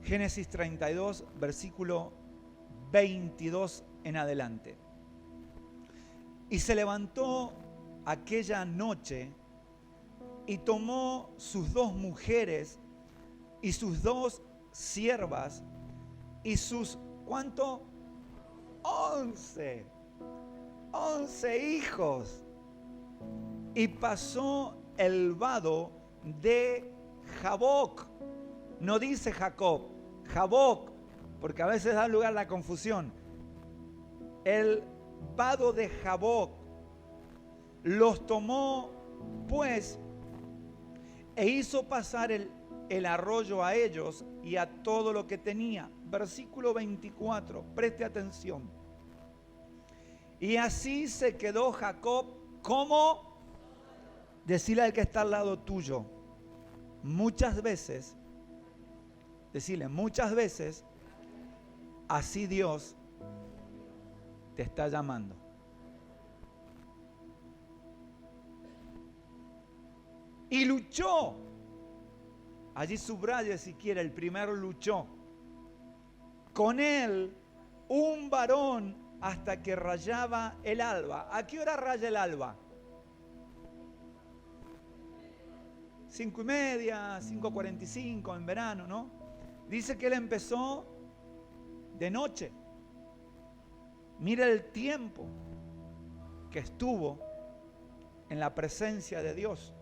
Génesis 32, versículo 22 en adelante. Y se levantó aquella noche y tomó sus 2 mujeres y sus 2 siervas y sus, ¿cuánto? 11 hijos. Y pasó el vado de Jaboc. No dice Jacob, Jaboc, porque a veces da lugar a la confusión. El vado de Jaboc los tomó pues e hizo pasar el arroyo a ellos y a todo lo que tenía. Versículo 24, preste atención. Y así se quedó Jacob como, decirle al que está al lado tuyo, muchas veces, decirle muchas veces, así Dios te está llamando. Y luchó. Allí subraye si quiere, el primero luchó. Con él un varón hasta que rayaba el alba. ¿A qué hora raya el alba? 5:30, 5:45 en verano, ¿no? Dice que él empezó de noche. Mira el tiempo que estuvo en la presencia de Dios.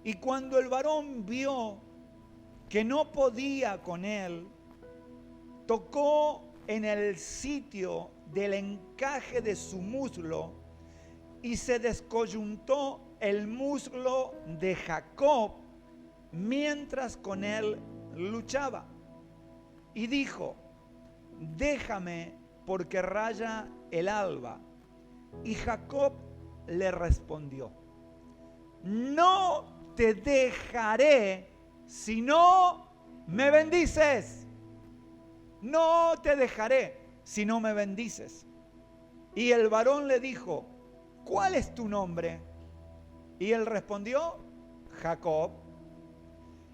Y cuando el varón vio que no podía con él, tocó en el sitio del encaje de su muslo y se descoyuntó el muslo de Jacob mientras con él luchaba. Y dijo, déjame porque raya el alba. Y Jacob le respondió, no te dejaré si no me bendices. No te dejaré si no me bendices. Y el varón le dijo, ¿cuál es tu nombre? Y él respondió, Jacob.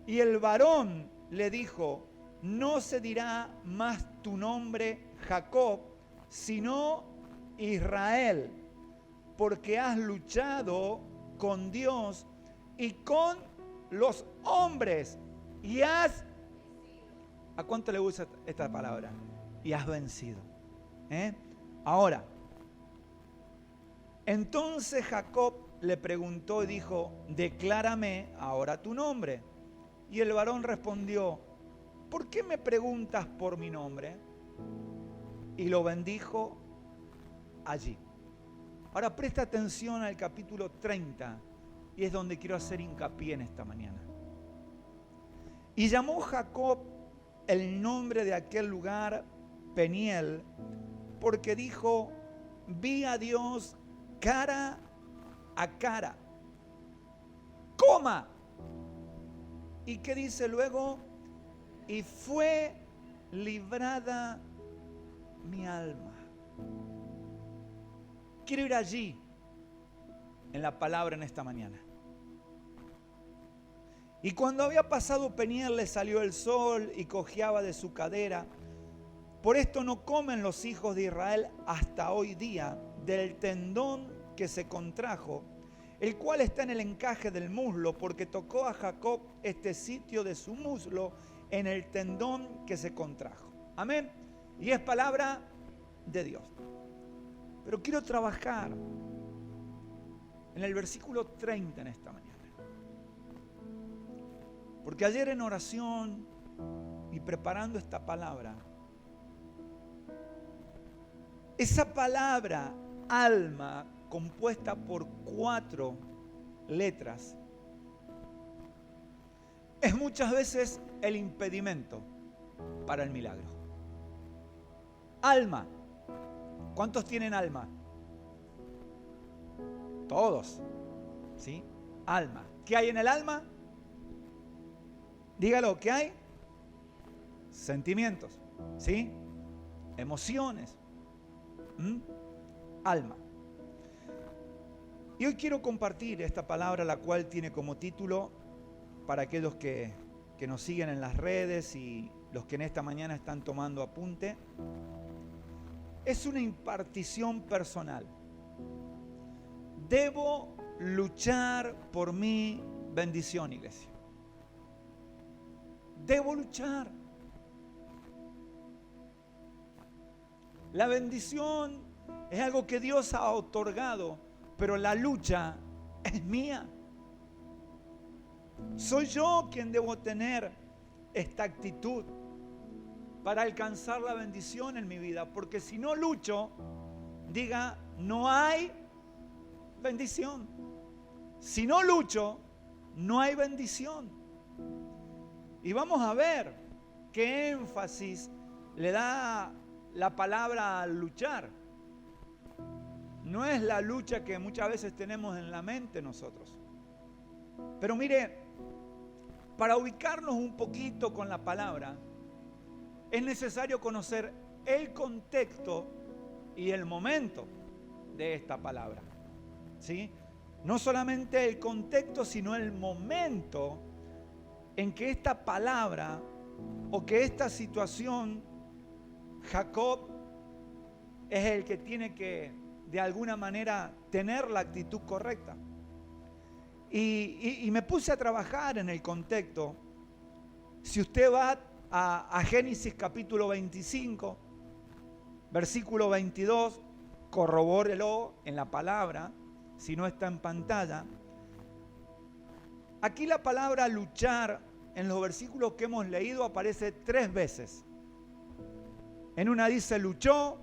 Y el varón le dijo, no se dirá más tu nombre Jacob, sino Israel, porque has luchado con Dios y con los hombres y has... ¿A cuánto le gusta esta palabra? Y has vencido. Ahora, entonces Jacob le preguntó y dijo, declárame ahora tu nombre. Y el varón respondió, ¿por qué me preguntas por mi nombre? Y lo bendijo allí. Ahora presta atención al capítulo 30 y es donde quiero hacer hincapié en esta mañana. Y llamó Jacob el nombre de aquel lugar Peniel, porque dijo, vi a Dios cara a cara, coma. ¿Y qué dice luego? Y fue librada mi alma. Quiero ir allí en la palabra en esta mañana. Y cuando había pasado Peniel le salió el sol y cojeaba de su cadera. Por esto no comen los hijos de Israel hasta hoy día del tendón que se contrajo, el cual está en el encaje del muslo, porque tocó a Jacob este sitio de su muslo en el tendón que se contrajo. Amén. Y es palabra de Dios. Pero quiero trabajar en el versículo 30 en esta mañana. Porque ayer en oración y preparando esta palabra, esa palabra alma compuesta por 4 letras es muchas veces el impedimento para el milagro. Alma. ¿Cuántos tienen alma? Todos. ¿Sí? Alma. ¿Qué hay en el alma? Dígalo, ¿qué hay? Sentimientos. ¿Sí? Emociones. Alma. Y hoy quiero compartir esta palabra, la cual tiene como título, para aquellos que que nos siguen en las redes y los que en esta mañana están tomando apunte. Es una impartición personal. Debo luchar por mi bendición, iglesia. Debo luchar. La bendición es algo que Dios ha otorgado, pero la lucha es mía. Soy yo quien debo tener esta actitud para alcanzar la bendición en mi vida, porque si no lucho, diga, no hay bendición. Si no lucho, no hay bendición. Y vamos a ver qué énfasis le da la palabra luchar. No es la lucha que muchas veces tenemos en la mente nosotros. Pero mire, para ubicarnos un poquito con la palabra, es necesario conocer el contexto y el momento de esta palabra. ¿Sí? No solamente el contexto, sino el momento en que esta palabra o que esta situación, Jacob es el que tiene que de alguna manera tener la actitud correcta. Y me puse a trabajar en el contexto. Si usted va a Génesis capítulo 25, versículo 22, corrobórelo en la palabra, si no está en pantalla. Aquí la palabra luchar en los versículos que hemos leído aparece 3 veces. En una dice luchó,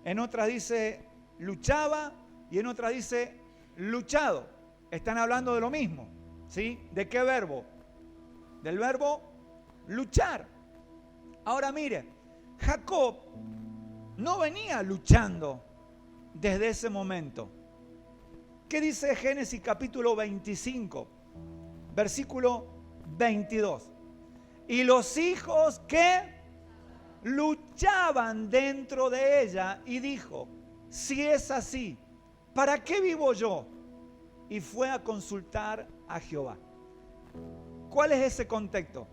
en otra dice luchaba y en otra dice luchado. Están hablando de lo mismo, ¿sí? ¿De qué verbo? Del verbo luchar. Ahora mire, Jacob no venía luchando desde ese momento. ¿Qué dice Génesis capítulo 25, versículo 22? Y los hijos que luchaban dentro de ella, y dijo, si es así, ¿para qué vivo yo? Y fue a consultar a Jehová. ¿Cuál es ese contexto?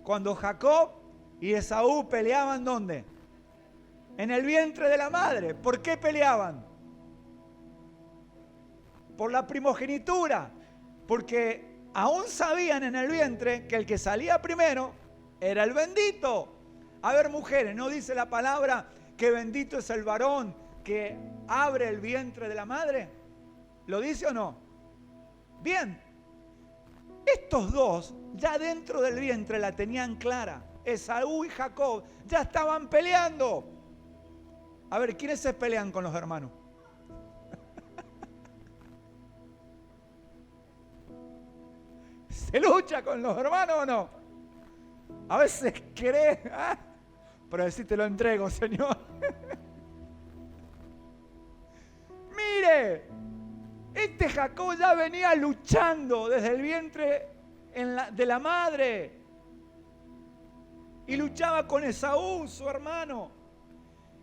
Cuando Jacob y Esaú peleaban, ¿dónde? En el vientre de la madre. ¿Por qué peleaban? Por la primogenitura. Porque aún sabían en el vientre que el que salía primero era el bendito. A ver, mujeres, ¿no dice la palabra que bendito es el varón que abre el vientre de la madre? ¿Lo dice o no? Bien, estos dos ya dentro del vientre la tenían clara. Esaú y Jacob ya estaban peleando. A ver, ¿quiénes se pelean con los hermanos? ¿Se lucha con los hermanos o no? A veces querés, pero decir te lo entrego, Señor. Mire, este Jacob ya venía luchando desde el vientre de la madre. Y luchaba con Esaú, su hermano.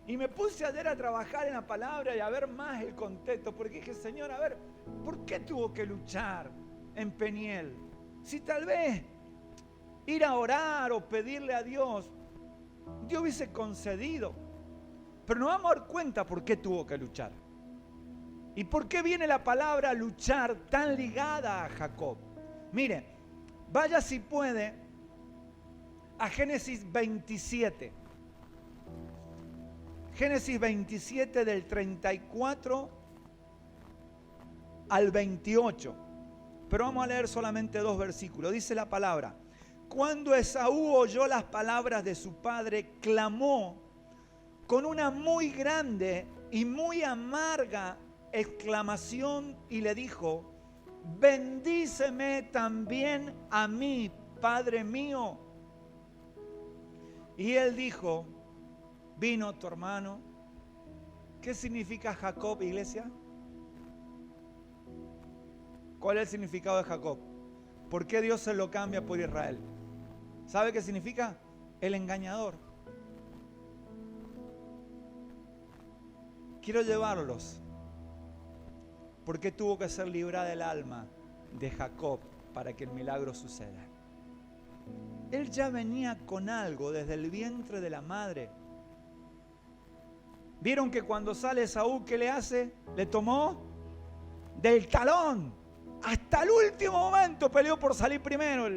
Y me puse ayer a trabajar en la palabra y a ver más el contexto. Porque dije, Señor, a ver, ¿por qué tuvo que luchar en Peniel? Si tal vez ir a orar o pedirle a Dios, Dios hubiese concedido. Pero nos vamos a dar cuenta por qué tuvo que luchar. ¿Y por qué viene la palabra luchar tan ligada a Jacob? Mire, vaya si puede a Génesis 27. Génesis 27 del 34 al 28. Pero vamos a leer solamente 2 versículos. Dice la palabra: cuando Esaú oyó las palabras de su padre, clamó con una muy grande y muy amarga exclamación y le dijo: bendíceme también a mí, Padre mío. Y él dijo: vino tu hermano. ¿Qué significa Jacob, iglesia? ¿Cuál es el significado de Jacob? ¿Por qué Dios se lo cambia por Israel? ¿Sabe qué significa? El engañador. Quiero llevarlos. ¿Por qué tuvo que ser librada el alma de Jacob para que el milagro suceda? él ya venía con algo desde el vientre de la madre. ¿Vieron que cuando sale Esaú, qué le hace? Le tomó del talón. Hasta el último momento peleó por salir primero.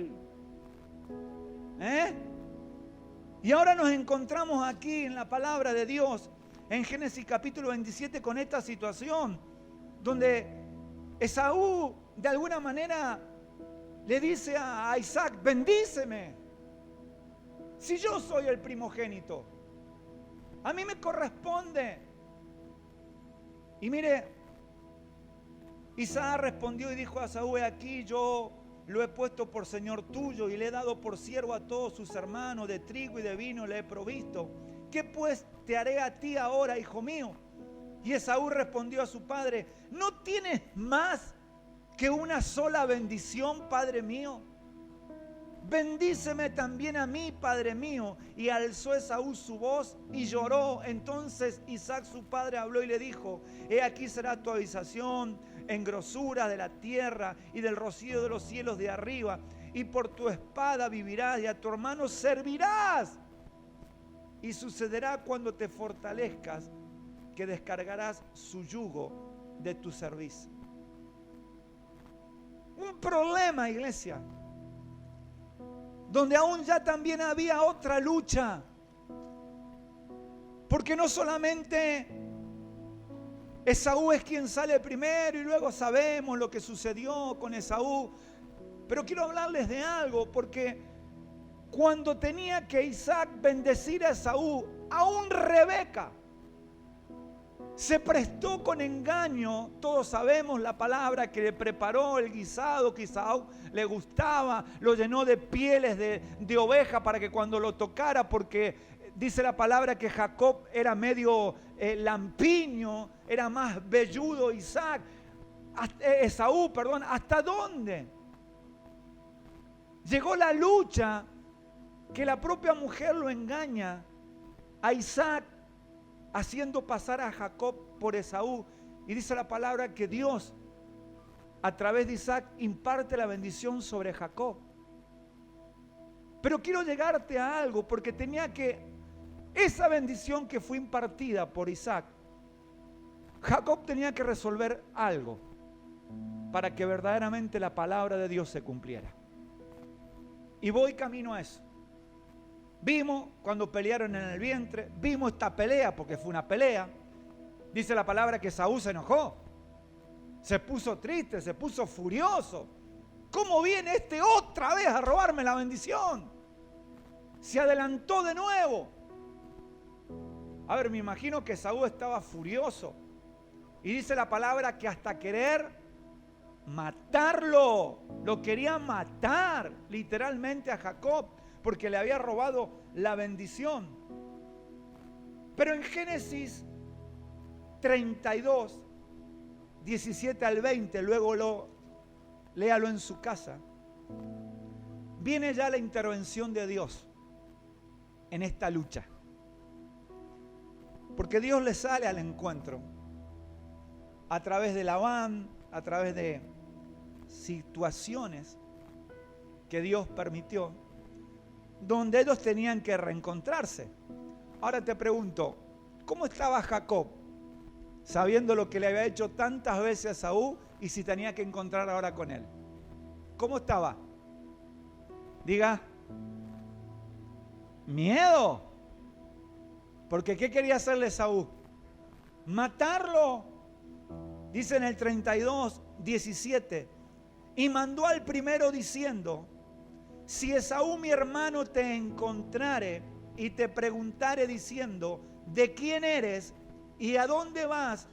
Y ahora nos encontramos aquí en la palabra de Dios, en Génesis capítulo 27, con esta situación, donde Esaú de alguna manera le dice a Isaac: bendíceme, si yo soy el primogénito, a mí me corresponde. Y mire, Isaac respondió y dijo a Esaú: he aquí, yo lo he puesto por señor tuyo y le he dado por siervo a todos sus hermanos, de trigo y de vino le he provisto. ¿Qué pues te haré a ti ahora, hijo mío? Y Esaú respondió a su padre: ¿no tienes más que una sola bendición, padre mío? Bendíceme también a mí, padre mío. Y alzó Esaú su voz y lloró. Entonces Isaac su padre habló y le dijo: he aquí será tu avisación en grosura de la tierra y del rocío de los cielos de arriba, y por tu espada vivirás y a tu hermano servirás. Y sucederá cuando te fortalezcas que descargarás su yugo de tu servicio. Un problema, iglesia, donde aún ya también había otra lucha, porque no solamente Esaú es quien sale primero y luego sabemos lo que sucedió con Esaú, pero quiero hablarles de algo, porque cuando tenía que Isaac bendecir a Esaú, aún Rebeca se prestó con engaño. Todos sabemos la palabra, que le preparó el guisado que Esaú le gustaba, lo llenó de pieles de oveja para que cuando lo tocara, porque dice la palabra que Jacob era medio lampiño, era más velludo Esaú, perdón. ¿Hasta dónde llegó la lucha? Que la propia mujer lo engaña a Isaac, haciendo pasar a Jacob por Esaú. Y dice la palabra que Dios, a través de Isaac, imparte la bendición sobre Jacob. Pero quiero llegarte a algo, porque esa bendición que fue impartida por Isaac, Jacob tenía que resolver algo para que verdaderamente la palabra de Dios se cumpliera. Y voy camino a eso. Vimos cuando pelearon en el vientre, vimos esta pelea, porque fue una pelea. Dice la palabra que Esaú se enojó, se puso triste, se puso furioso. ¿Cómo viene otra vez a robarme la bendición? Se adelantó de nuevo. A ver, me imagino que Esaú estaba furioso. Y dice la palabra que hasta querer matarlo, lo quería matar literalmente a Jacob, porque le había robado la bendición. Pero en Génesis 32, 17 al 20, luego léalo en su casa, viene ya la intervención de Dios en esta lucha. Porque Dios le sale al encuentro a través de Labán, a través de situaciones que Dios permitió, donde ellos tenían que reencontrarse. Ahora te pregunto, ¿cómo estaba Jacob, sabiendo lo que le había hecho tantas veces a Esaú, y si tenía que encontrar ahora con él? ¿Cómo estaba? Diga. Miedo. Porque ¿qué quería hacerle Esaú? Matarlo. Dice en el 32, 17, y mandó al primero diciendo: si Esaú mi hermano te encontrare y te preguntare diciendo: ¿de quién eres y a dónde vas?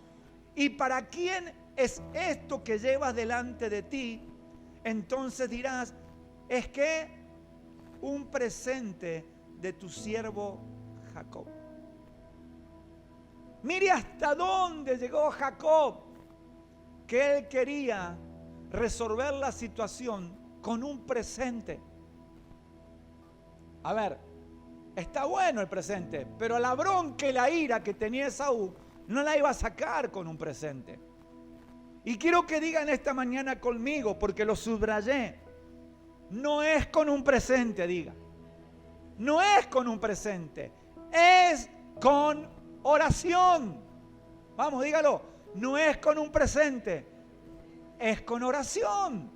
¿Y para quién es esto que llevas delante de ti? Entonces dirás: es que un presente de tu siervo Jacob. Mire hasta dónde llegó Jacob, que él quería resolver la situación con un presente. A ver, está bueno el presente, pero la bronca y la ira que tenía Esaú no la iba a sacar con un presente. Y quiero que digan esta mañana conmigo, porque lo subrayé: No es con un presente, diga. No es con un presente. Es con oración. Vamos, dígalo. No es con un presente. Es con oración.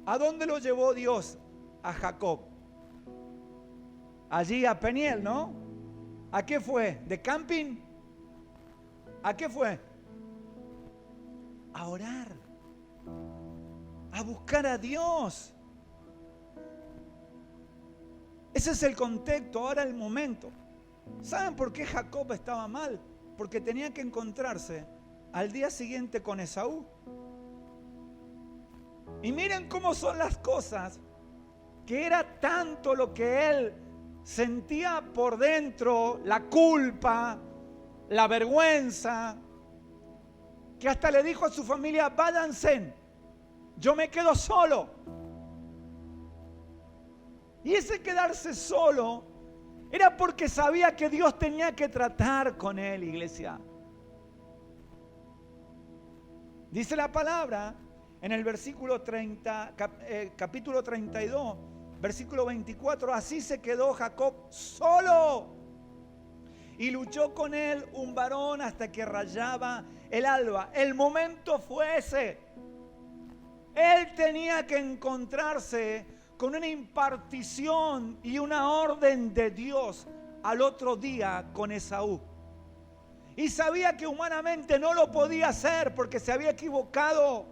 ¿A dónde lo llevó Dios a Jacob? Allí a Peniel, ¿no? ¿A qué fue? ¿De camping? ¿A qué fue? A orar. A buscar a Dios. Ese es el contexto, ahora el momento. ¿Saben por qué Jacob estaba mal? Porque tenía que encontrarse al día siguiente con Esaú. Y miren cómo son las cosas, que era tanto lo que él sentía por dentro, la culpa, la vergüenza, que hasta le dijo a su familia, váyanse, yo me quedo solo. Y ese quedarse solo era porque sabía que Dios tenía que tratar con él, iglesia. Dice la palabra en el versículo 30, capítulo 32, versículo 24, así se quedó Jacob solo. Y luchó con él un varón hasta que rayaba el alba. El momento fue ese. Él tenía que encontrarse con una impartición y una orden de Dios al otro día con Esaú. Y sabía que humanamente no lo podía hacer porque se había equivocado.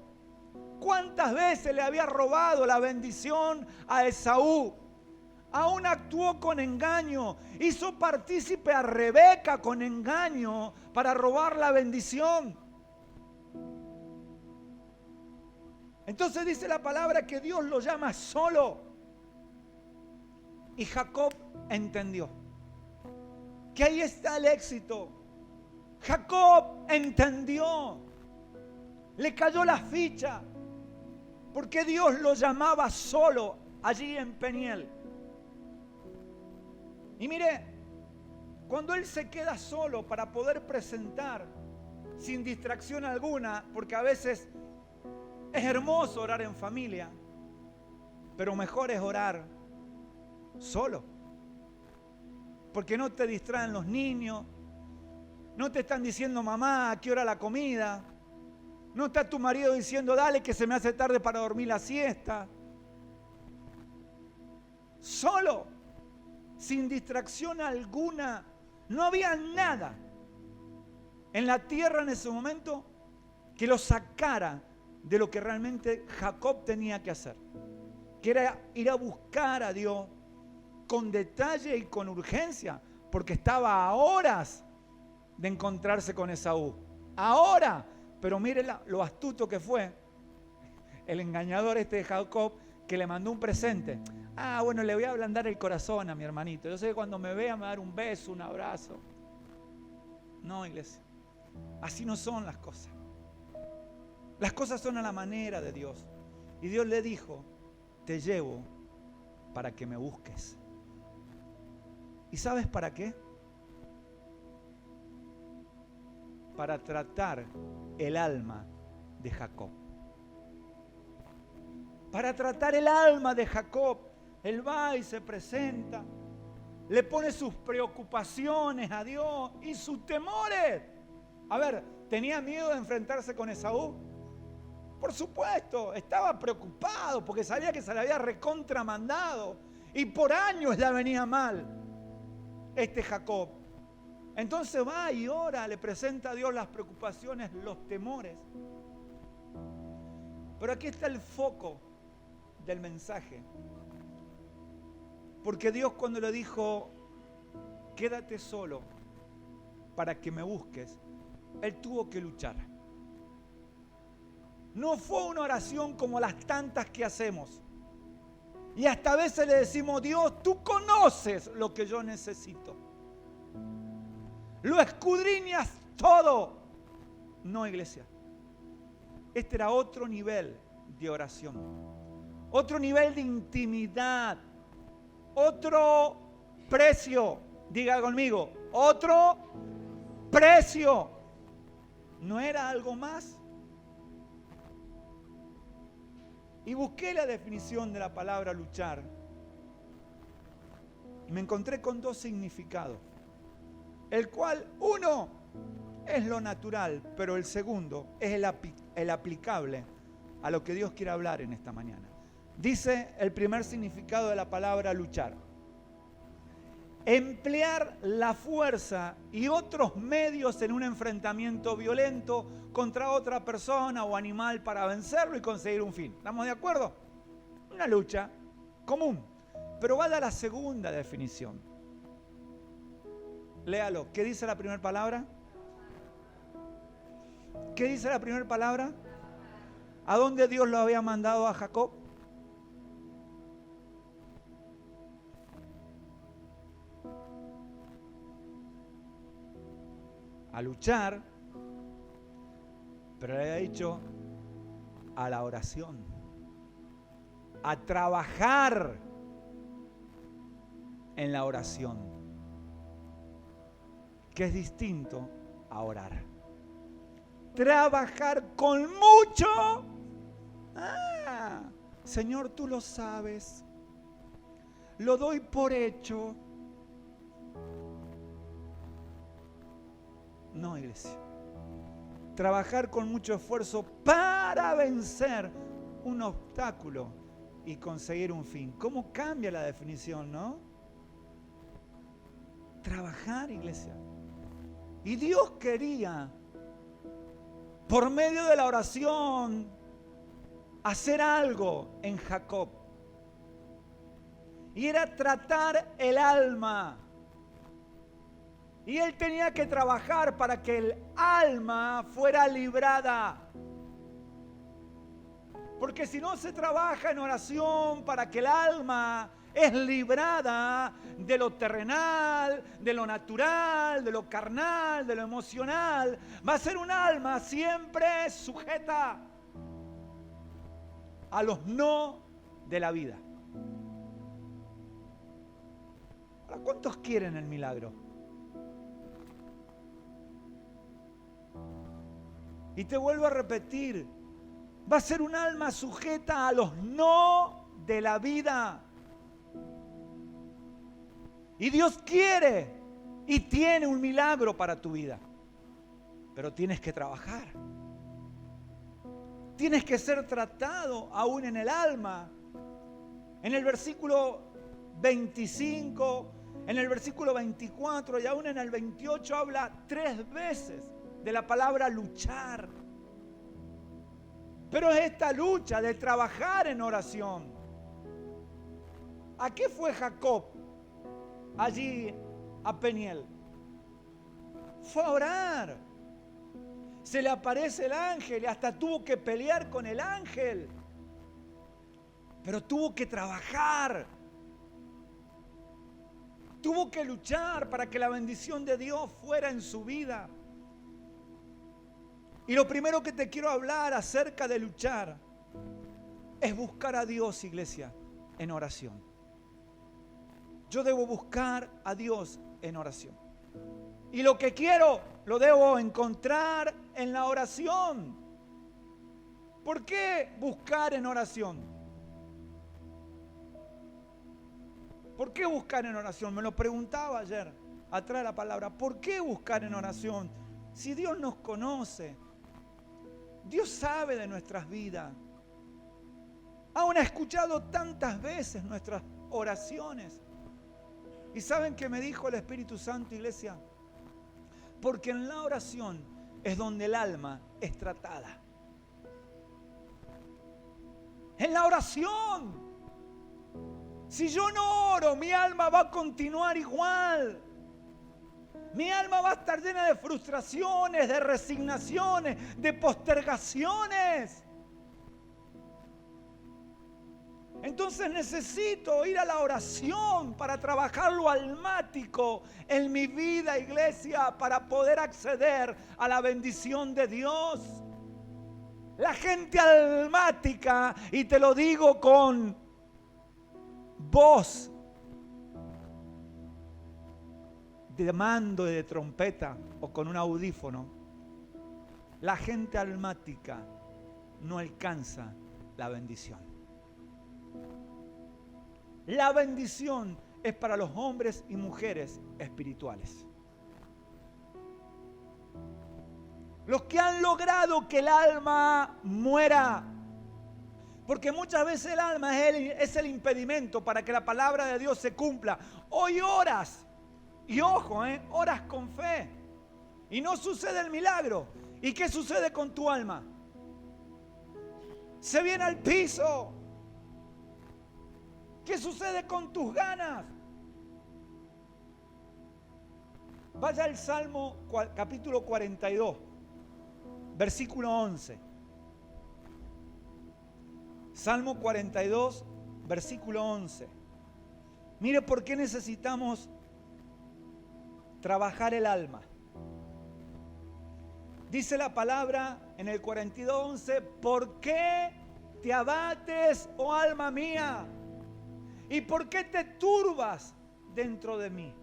¿Cuántas veces le había robado la bendición a Esaú? Aún actuó con engaño, hizo partícipe a Rebeca con engaño para robar la bendición. Entonces dice la palabra que Dios lo llama solo. Y Jacob entendió que ahí está el éxito. Jacob entendió, le cayó la ficha, porque Dios lo llamaba solo allí en Peniel. Y mire, cuando él se queda solo para poder presentar sin distracción alguna, porque a veces es hermoso orar en familia, pero mejor es orar solo. Porque no te distraen los niños, no te están diciendo mamá, ¿a qué hora la comida? No está tu marido diciendo dale que se me hace tarde para dormir la siesta. Solo, sin distracción alguna, no había nada en la tierra en ese momento que lo sacara de lo que realmente Jacob tenía que hacer, que era ir a buscar a Dios con detalle y con urgencia, porque estaba a horas de encontrarse con Esaú. Ahora, pero mire lo astuto que fue el engañador de Jacob, que le mandó un presente. Ah, bueno, le voy a ablandar el corazón a mi hermanito. Yo sé que cuando me vea me va a dar un beso, un abrazo. No, iglesia, así no son las cosas. Las cosas son a la manera de Dios. Y Dios le dijo, te llevo para que me busques. ¿Y sabes para qué? Para tratar el alma de Jacob. Para tratar el alma de Jacob. Él va y se presenta. Le pone sus preocupaciones a Dios y sus temores. A ver, ¿tenía miedo de enfrentarse con Esaú? Por supuesto, estaba preocupado porque sabía que se le había recontramandado y por años ya venía mal Jacob. Entonces va y ora, le presenta a Dios las preocupaciones, los temores. Pero aquí está el foco del mensaje. Porque Dios cuando le dijo, quédate solo para que me busques, él tuvo que luchar. No fue una oración como las tantas que hacemos. Y hasta a veces le decimos, Dios, tú conoces lo que yo necesito. Lo escudriñas todo. No, iglesia. Este era otro nivel de oración. Otro nivel de intimidad. Otro precio. Diga conmigo, otro precio. No era algo más. Y busqué la definición de la palabra luchar. Y me encontré con dos significados. El cual, uno, es lo natural, pero el segundo es el aplicable a lo que Dios quiere hablar en esta mañana. Dice el primer significado de la palabra luchar: emplear la fuerza y otros medios en un enfrentamiento violento contra otra persona o animal para vencerlo y conseguir un fin. ¿Estamos de acuerdo? Una lucha común. Pero va a dar la segunda definición. Léalo. ¿Qué dice la primera palabra? ¿Qué dice la primera palabra? ¿A dónde Dios lo había mandado a Jacob? A luchar, pero le había dicho a la oración, a trabajar en la oración, que es distinto a orar. Trabajar con mucho. Señor, tú lo sabes. Lo doy por hecho. No, iglesia. Trabajar con mucho esfuerzo para vencer un obstáculo y conseguir un fin. ¿Cómo cambia la definición, no? Trabajar, iglesia. Y Dios quería, por medio de la oración, hacer algo en Jacob. Y era tratar el alma. Y él tenía que trabajar para que el alma fuera librada. Porque si no se trabaja en oración para que el alma es librada de lo terrenal, de lo natural, de lo carnal, de lo emocional, va a ser un alma siempre sujeta a los no de la vida. Ahora, ¿cuántos quieren el milagro? Y te vuelvo a repetir, va a ser un alma sujeta a los no de la vida. Y Dios quiere y tiene un milagro para tu vida. Pero tienes que trabajar. Tienes que ser tratado aún en el alma. En el versículo 25, en el versículo 24 y aún en el 28 habla 3 veces de la palabra luchar. Pero es esta lucha de trabajar en oración. ¿A qué fue Jacob allí a Peniel? Fue a orar. Se le aparece el ángel y hasta tuvo que pelear con el ángel. Pero tuvo que trabajar. Tuvo que luchar para que la bendición de Dios fuera en su vida. Y lo primero que te quiero hablar acerca de luchar es buscar a Dios, iglesia, en oración. Yo debo buscar a Dios en oración. Y lo que quiero lo debo encontrar en la oración. ¿Por qué buscar en oración? ¿Por qué buscar en oración? Me lo preguntaba ayer, atrás de la palabra. ¿Por qué buscar en oración? Si Dios nos conoce, Dios sabe de nuestras vidas. Aún ha escuchado tantas veces nuestras oraciones. ¿Y saben qué me dijo el Espíritu Santo, iglesia? Porque en la oración es donde el alma es tratada. En la oración. Si yo no oro, mi alma va a continuar igual. Mi alma va a estar llena de frustraciones, de resignaciones, de postergaciones. Entonces necesito ir a la oración para trabajar lo almático en mi vida, iglesia, para poder acceder a la bendición de Dios. La gente almática, y te lo digo con voz de mando y de trompeta o con un audífono, la gente almática no alcanza la bendición. La bendición es para los hombres y mujeres espirituales. Los que han logrado que el alma muera. Porque muchas veces el alma es el impedimento para que la palabra de Dios se cumpla. Hoy oras, y ojo, oras con fe, y no sucede el milagro. ¿Y qué sucede con tu alma? Se viene al piso. ¿Qué sucede con tus ganas? Vaya al Salmo capítulo 42, versículo 11. Salmo 42, versículo 11. Mire por qué necesitamos trabajar el alma. Dice la palabra en el 42:11, ¿por qué te abates, oh alma mía? ¿Y por qué te turbas dentro de mí?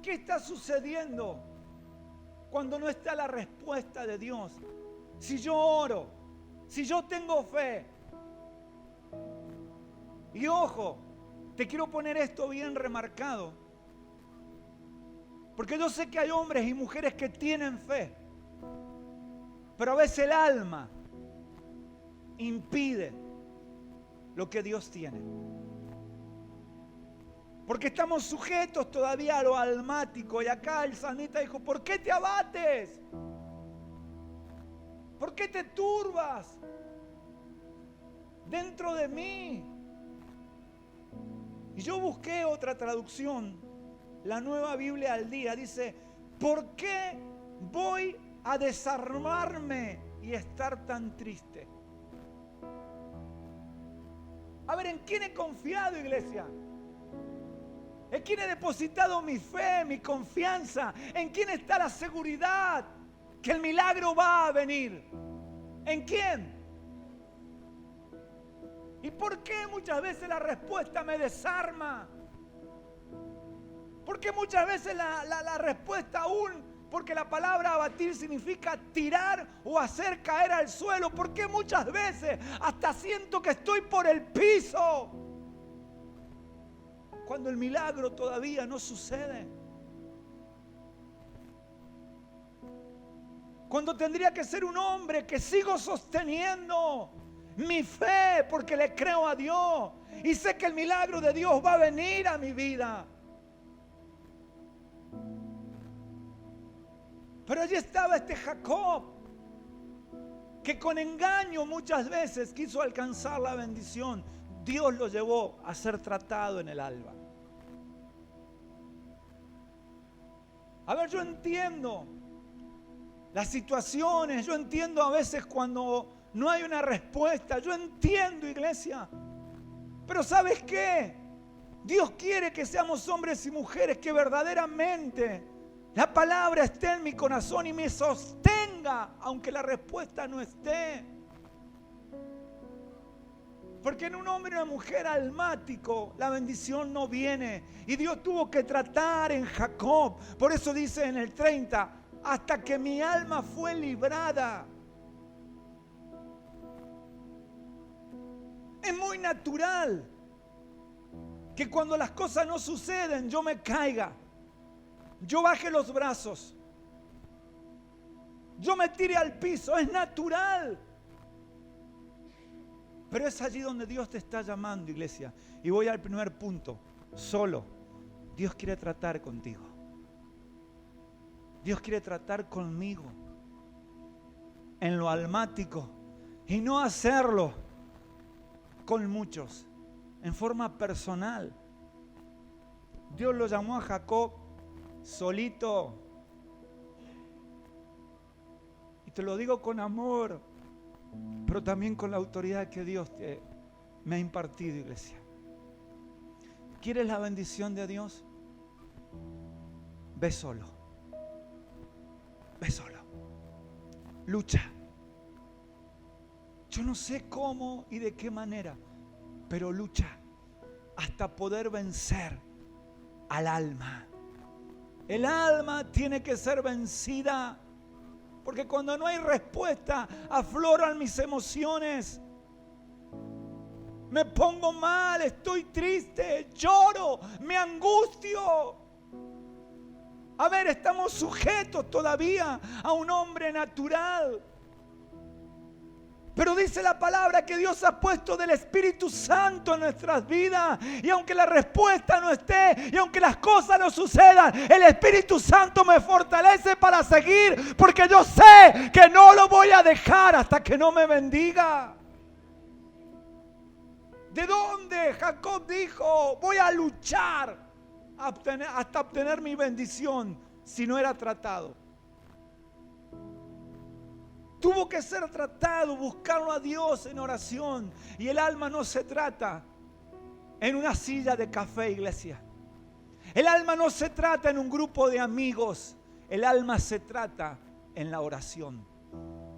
¿Qué está sucediendo cuando no está la respuesta de Dios? Si yo oro, si yo tengo fe. Y ojo, te quiero poner esto bien remarcado. Porque yo sé que hay hombres y mujeres que tienen fe. Pero a veces el alma impide lo que Dios tiene. Porque estamos sujetos todavía a lo almático. Y acá el salmista dijo, ¿por qué te abates? ¿Por qué te turbas dentro de mí? Y yo busqué otra traducción, la Nueva Biblia al Día. Dice, ¿por qué voy a desarmarme y estar tan triste? A ver, ¿en quién he confiado, iglesia? ¿En quién he depositado mi fe, mi confianza? ¿En quién está la seguridad que el milagro va a venir? ¿En quién? ¿Y por qué muchas veces la respuesta me desarma? ¿Por qué muchas veces la respuesta aún? Porque la palabra abatir significa tirar o hacer caer al suelo. ¿Por qué muchas veces hasta siento que estoy por el piso? Cuando el milagro todavía no sucede. Cuando tendría que ser un hombre que sigo sosteniendo mi fe porque le creo a Dios y sé que el milagro de Dios va a venir a mi vida. Pero allí estaba este Jacob que con engaño muchas veces quiso alcanzar la bendición. Dios lo llevó a ser tratado en el alba. A ver, yo entiendo las situaciones, yo entiendo a veces cuando no hay una respuesta, yo entiendo, iglesia. Pero ¿sabes qué? Dios quiere que seamos hombres y mujeres que verdaderamente la palabra esté en mi corazón y me sostenga, aunque la respuesta no esté. Porque en un hombre y una mujer almático la bendición no viene. Y Dios tuvo que tratar en Jacob. Por eso dice en el 30, hasta que mi alma fue librada. Es muy natural que cuando las cosas no suceden yo me caiga, yo baje los brazos, yo me tire al piso. Es natural. Pero es allí donde Dios te está llamando, iglesia. Y voy al primer punto. Solo. Dios quiere tratar contigo. Dios quiere tratar conmigo. En lo almático. Y no hacerlo con muchos. En forma personal. Dios lo llamó a Jacob solito. Y te lo digo con amor, pero también con la autoridad que Dios me ha impartido, iglesia. ¿Quieres la bendición de Dios? Ve solo. Ve solo. Lucha. Yo no sé cómo y de qué manera, pero lucha hasta poder vencer al alma. El alma tiene que ser vencida. Porque cuando no hay respuesta, afloran mis emociones. me pongo mal, estoy triste, lloro, me angustio. A ver, estamos sujetos todavía a un hombre natural. Pero dice la palabra que Dios ha puesto del Espíritu Santo en nuestras vidas. Y aunque la respuesta no esté, y aunque las cosas no sucedan, el Espíritu Santo me fortalece para seguir. Porque yo sé que no lo voy a dejar hasta que no me bendiga. ¿De dónde Jacob dijo, voy a luchar hasta obtener mi bendición si no era tratado? Tuvo que ser tratado, buscarlo a Dios en oración. Y el alma no se trata en una silla de café, iglesia. El alma no se trata en un grupo de amigos. El alma se trata en la oración,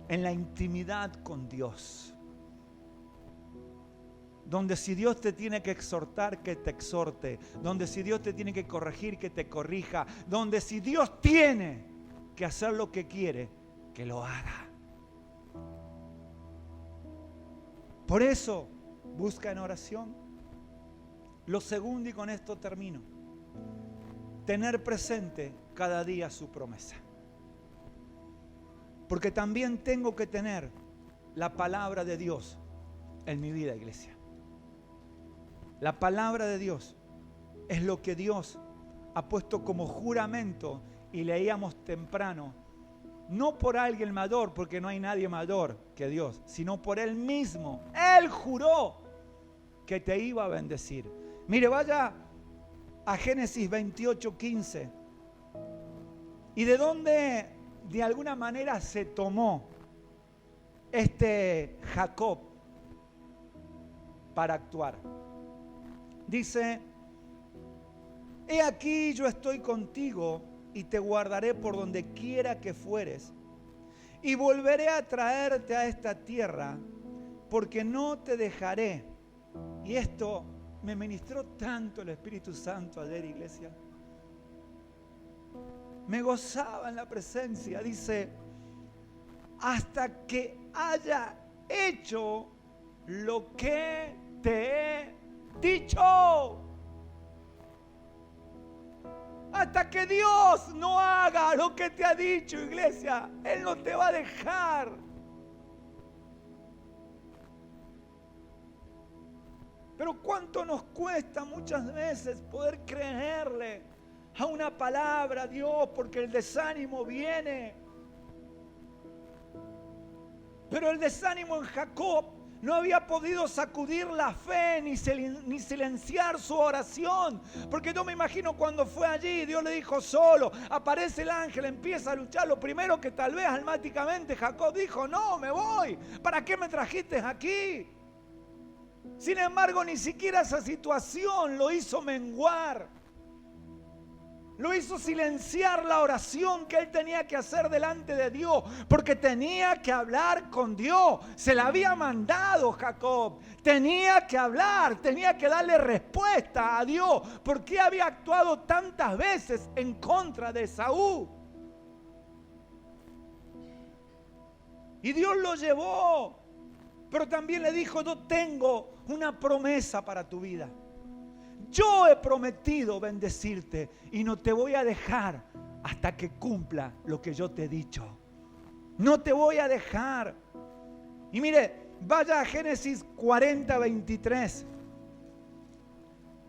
en la intimidad con Dios. Donde si Dios te tiene que exhortar, que te exhorte. Donde si Dios te tiene que corregir, que te corrija. Donde si Dios tiene que hacer lo que quiere, que lo haga. Por eso, busca en oración. Lo segundo, y con esto termino, tener presente cada día su promesa. Porque también tengo que tener la palabra de Dios en mi vida, iglesia. La palabra de Dios es lo que Dios ha puesto como juramento, y leíamos temprano, no por alguien mayor, porque no hay nadie mayor que Dios, sino por Él mismo. Él juró que te iba a bendecir. Mire, vaya a Génesis 28:15. ¿Y de dónde de alguna manera se tomó este Jacob para actuar? Dice, he aquí yo estoy contigo y te guardaré por donde quiera que fueres, y volveré a traerte a esta tierra, porque no te dejaré. Y esto me ministró tanto el Espíritu Santo ayer, iglesia. Me gozaba en la presencia. Dice, hasta que haya hecho lo que te he dicho. Hasta que Dios no haga lo que te ha dicho, iglesia, Él no te va a dejar. Pero cuánto nos cuesta muchas veces poder creerle a una palabra a Dios, porque el desánimo viene. Pero el desánimo en Jacob no había podido sacudir la fe ni silenciar su oración. Porque yo me imagino cuando fue allí, Dios le dijo solo, aparece el ángel, empieza a luchar. Lo primero que tal vez almáticamente Jacob dijo, no, me voy. ¿Para qué me trajiste aquí? Sin embargo, ni siquiera esa situación lo hizo menguar. Lo hizo silenciar la oración que él tenía que hacer delante de Dios, porque tenía que hablar con Dios. Se la había mandado Jacob. Tenía que hablar, tenía que darle respuesta a Dios. ¿Por qué había actuado tantas veces en contra de Esaú? Y Dios lo llevó, pero también le dijo, yo tengo una promesa para tu vida. Yo he prometido bendecirte y no te voy a dejar hasta que cumpla lo que yo te he dicho. No te voy a dejar. Y mire, vaya a Génesis 40:23.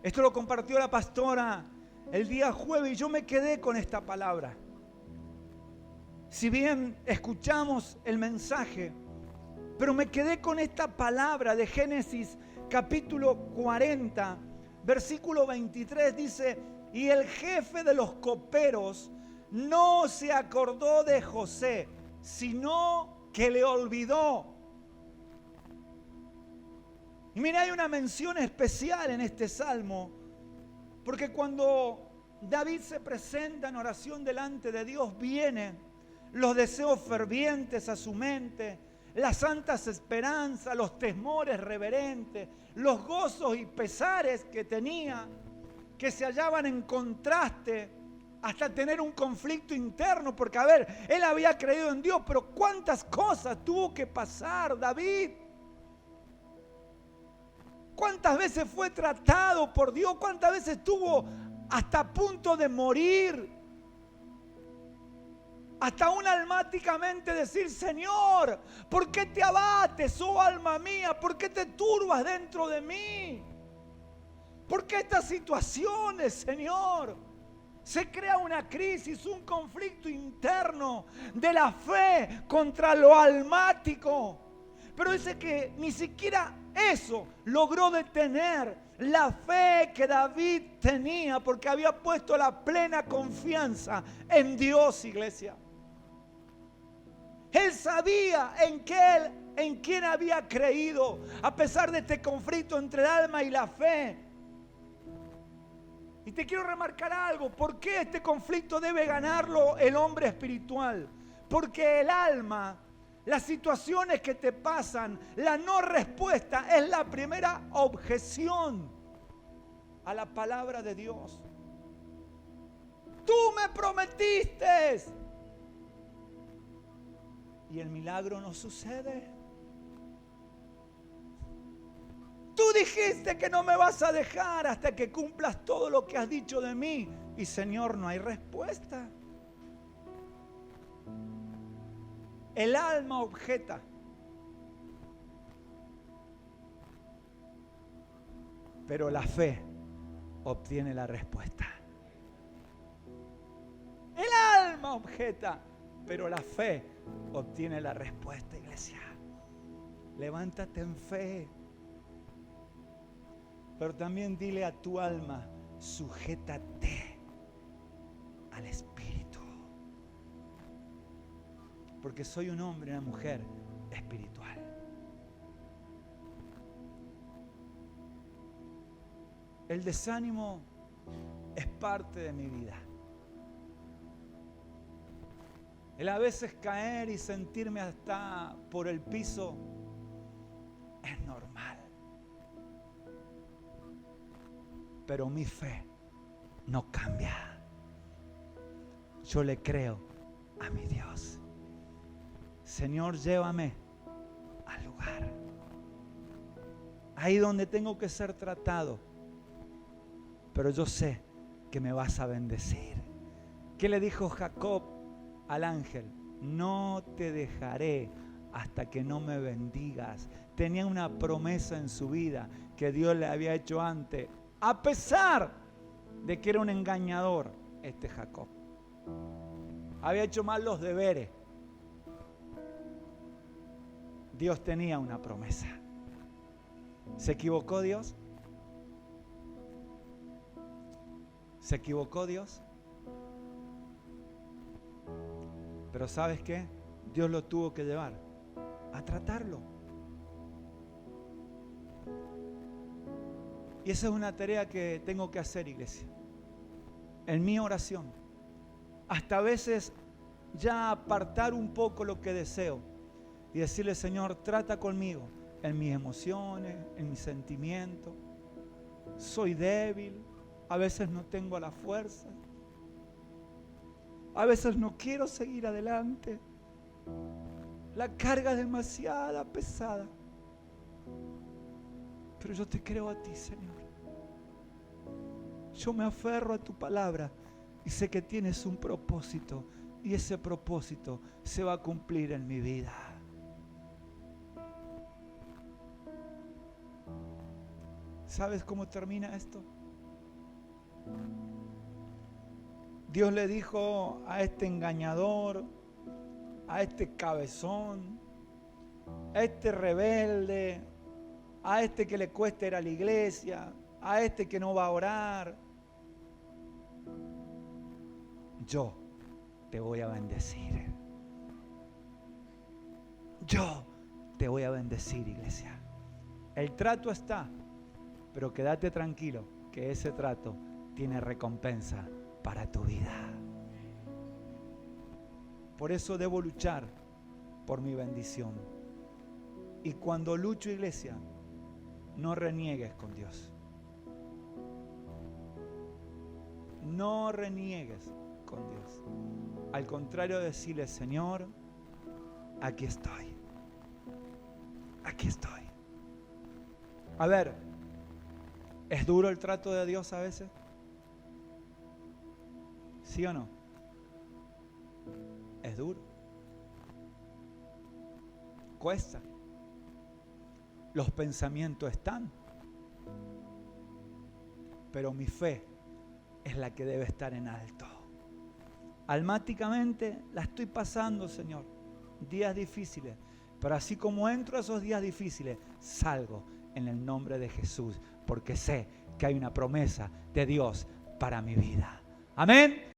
Esto lo compartió la pastora el día jueves y yo me quedé con esta palabra. Si bien escuchamos el mensaje, pero me quedé con esta palabra de Génesis capítulo 40. Versículo 23 dice, y el jefe de los coperos no se acordó de José, sino que le olvidó. Y mira, hay una mención especial en este salmo, porque cuando David se presenta en oración delante de Dios, vienen los deseos fervientes a su mente, las santas esperanzas, los temores reverentes, los gozos y pesares que tenía, que se hallaban en contraste hasta tener un conflicto interno, porque a ver, él había creído en Dios, pero cuántas cosas tuvo que pasar David. ¿Cuántas veces fue tratado por Dios? ¿Cuántas veces estuvo hasta a punto de morir? Hasta aún almáticamente decir: Señor, ¿por qué te abates, oh alma mía? ¿Por qué te turbas dentro de mí? ¿Por qué estas situaciones, Señor? Se crea una crisis, un conflicto interno de la fe contra lo almático. Pero dice que ni siquiera eso logró detener la fe que David tenía, porque había puesto la plena confianza en Dios, iglesia. Él sabía en quién había creído, a pesar de este conflicto entre el alma y la fe. Y te quiero remarcar algo: ¿por qué este conflicto debe ganarlo el hombre espiritual? Porque el alma, las situaciones que te pasan, la no respuesta es la primera objeción a la palabra de Dios. Tú me prometiste y el milagro no sucede. Tú dijiste que no me vas a dejar hasta que cumplas todo lo que has dicho de mí. Y Señor, no hay respuesta. El alma objeta. Pero la fe obtiene la respuesta. El alma objeta, pero la fe obtiene la respuesta, iglesia. Levántate en fe. Pero también dile a tu alma: sujétate al Espíritu. Porque soy un hombre y una mujer espiritual. El desánimo es parte de mi vida. El a veces caer y sentirme hasta por el piso es normal. Pero mi fe no cambia. Yo le creo a mi Dios. Señor, llévame al lugar, ahí donde tengo que ser tratado. Pero yo sé que me vas a bendecir. ¿Qué le dijo Jacob al ángel? No te dejaré hasta que no me bendigas. Tenía una promesa en su vida que Dios le había hecho antes, a pesar de que era un engañador este Jacob. Había hecho mal los deberes. Dios tenía una promesa. ¿Se equivocó Dios? ¿Se equivocó Dios? Pero ¿sabes qué? Dios lo tuvo que llevar a tratarlo. Y esa es una tarea que tengo que hacer, iglesia. En mi oración. Hasta a veces ya apartar un poco lo que deseo y decirle: Señor, trata conmigo en mis emociones, en mis sentimientos. Soy débil, a veces no tengo la fuerza, a veces no quiero seguir adelante. La carga es demasiado pesada. Pero yo te creo a ti, Señor. Yo me aferro a tu palabra y sé que tienes un propósito, y ese propósito se va a cumplir en mi vida. ¿Sabes cómo termina esto? Dios le dijo a este engañador, a este cabezón, a este rebelde, a este que le cuesta ir a la iglesia, a este que no va a orar: yo te voy a bendecir. Yo te voy a bendecir, iglesia. El trato está, pero quédate tranquilo que ese trato tiene recompensa para tu vida. Por eso debo luchar por mi bendición. Y cuando lucho, iglesia, no reniegues con Dios. No reniegues con Dios. Al contrario, decirle: Señor, aquí estoy. Aquí estoy. A ver, ¿Es duro el trato de Dios a veces? ¿Sí o no? Es duro. Cuesta. Los pensamientos están. Pero mi fe es la que debe estar en alto. Almáticamente la estoy pasando, Señor. Días difíciles. Pero así como entro a esos días difíciles, salgo en el nombre de Jesús. Porque sé que hay una promesa de Dios para mi vida. Amén.